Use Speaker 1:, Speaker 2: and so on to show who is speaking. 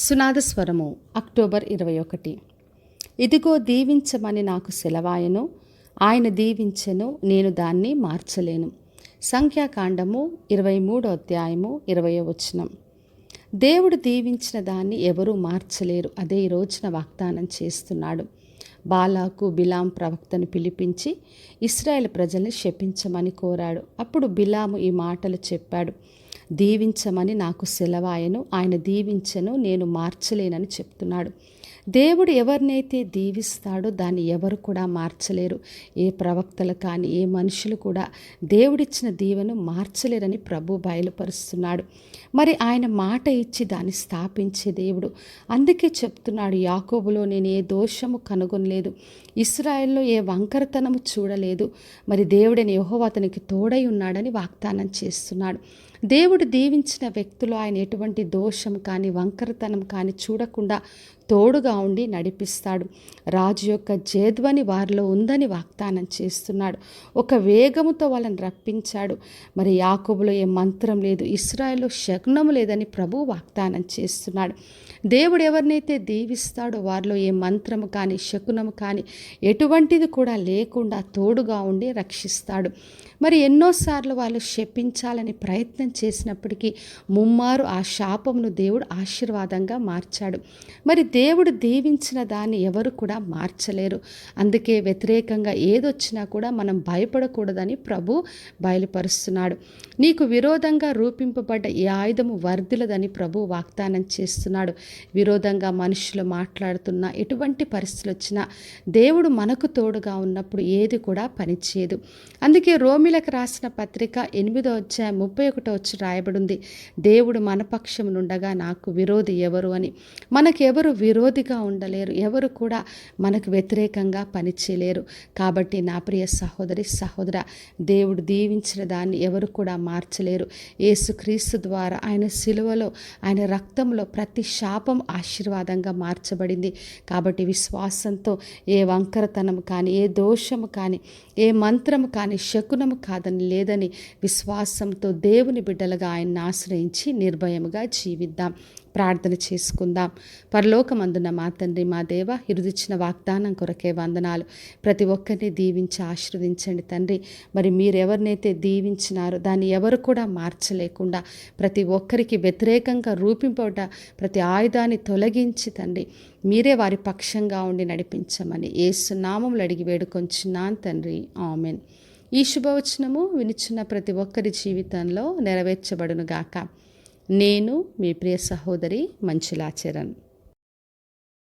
Speaker 1: సునాద స్వరము అక్టోబర్ 21. ఇదిగో దీవించమని నాకు సెలవాయను, ఆయన దీవించెను, నేను దాన్ని మార్చలేను. సంఖ్యాకాండము 23వ అధ్యాయము 20వ వచనం. దేవుడు దీవించిన దాన్ని ఎవరూ మార్చలేరు. అదే ఈ రోజున వాగ్దానం చేస్తున్నాడు. బాలాకు బిలాం ప్రవక్తను పిలిపించి ఇశ్రాయేలు ప్రజల్ని శపించమని కోరాడు. అప్పుడు బిలాము ఈ మాటలు చెప్పాడు. దీవించమని నాకు సెలవాయను, ఆయన దీవించెను, నేను మార్చలేనని చెప్తున్నాడు. దేవుడు ఎవరినైతే దీవిస్తాడో దాన్ని ఎవరు కూడా మార్చలేరు. ఏ ప్రవక్తలు కానీ ఏ మనుషులు కూడా దేవుడిచ్చిన దీవెను మార్చలేరని ప్రభు బయలుపరుస్తున్నాడు. మరి ఆయన మాట ఇచ్చి దాన్ని స్థాపించే దేవుడు. అందుకే చెప్తున్నాడు, యాకోబులో నేను ఏ దోషము కనుగొనలేదు, ఇశ్రాయేల్లో ఏ వంకరతనము చూడలేదు. మరి దేవుడైన యెహోవా అతనికి తోడై ఉన్నాడని వాగ్దానం చేస్తున్నాడు. దేవుడు దీవించిన వ్యక్తులు ఆయన ఎటువంటి దోషం కానీ వంకరతనం కానీ చూడకుండా తోడుగా ఉండి నడిపిస్తాడు. రాజు యొక్క జేద్వని వారిలో ఉందని వాగ్దానం చేస్తున్నాడు. ఒక వేగముతో వాళ్ళని రప్పించాడు. మరి యాకోబులో ఏ మంత్రం లేదు, ఇశ్రాయేల్లో శకునము లేదని ప్రభు వాగ్దానం చేస్తున్నాడు. దేవుడు ఎవరినైతే దీవిస్తాడో వారిలో ఏ మంత్రము కానీ శకునము కానీ ఎటువంటిది కూడా లేకుండా తోడుగా ఉండి రక్షిస్తాడు. మరి ఎన్నోసార్లు వాళ్ళు శపించాలని ప్రయత్నం చేసినప్పటికీ ముమ్మారు ఆ శాపమును దేవుడు ఆశీర్వాదంగా మార్చాడు. మరి దేవుడు దీవించిన దాన్ని ఎవరు కూడా మార్చలేరు. అందుకే వ్యతిరేకంగా ఏదొచ్చినా కూడా మనం భయపడకూడదని ప్రభు బయలుపరుస్తున్నాడు. నీకు విరోధంగా రూపింపబడ్డ ఈ ఆయుధము వర్ధిలదని ప్రభు వాగ్దానం చేస్తున్నాడు. విరోధంగా మనుషులు మాట్లాడుతున్నా ఎటువంటి పరిస్థితులు వచ్చినా దేవుడు మనకు తోడుగా ఉన్నప్పుడు ఏది కూడా పనిచేయదు. అందుకే రోమిలకు రాసిన పత్రిక 8వ అధ్యాయం 31వ వచనం రాయబడింది, దేవుడు మన పక్షం నుండగా నాకు విరోధి ఎవరు అని. మనకెవరు విరోధిగా ఉండలేరు, ఎవరు కూడా మనకు వ్యతిరేకంగా పనిచేయలేరు. కాబట్టి నా ప్రియ సహోదరి సహోదర, దేవుడు దీవించిన దాన్ని ఎవరు కూడా మార్చలేరు. యేసుక్రీస్తు ద్వారా ఆయన శిలువలో ఆయన రక్తంలో ప్రతి శాపం ఆశీర్వాదంగా మార్చబడింది. కాబట్టి విశ్వాసంతో ఏ వంకరతనం కానీ ఏ దోషము కానీ ఏ మంత్రము కానీ శకునము కాదని లేదని విశ్వాసంతో దేవుని బిడ్డలుగా ఆయన్ని ఆశ్రయించి నిర్భయముగా జీవిద్దాం. ప్రార్థన చేసుకుందాం. పరలోకమందున్న మా తండ్రి, మా దేవ, ఇరుదిచ్చిన వాగ్దానం కొరకే వందనాలు. ప్రతి ఒక్కరిని దీవించి ఆశీర్వదించండి తండ్రి. మరి మీరెవరినైతే దీవించినారో దాన్ని ఎవరు కూడా మార్చలేకుండా ప్రతి ఒక్కరికి వ్యతిరేకంగా రూపింపబడ్డ ప్రతి ఆయుధాన్ని తొలగించి తండ్రి మీరే వారి పక్షంగా ఉండి నడిపించమని యేసు నామములో అడిగి వేడుకొంచున్నాను తండ్రి, ఆమెన్. ఈ శుభవచనము వినిచున్న ప్రతి ఒక్కరి జీవితంలో నెరవేర్చబడును గాక. నేను మీ ప్రియ సహోదరి మంచులాచరణ్.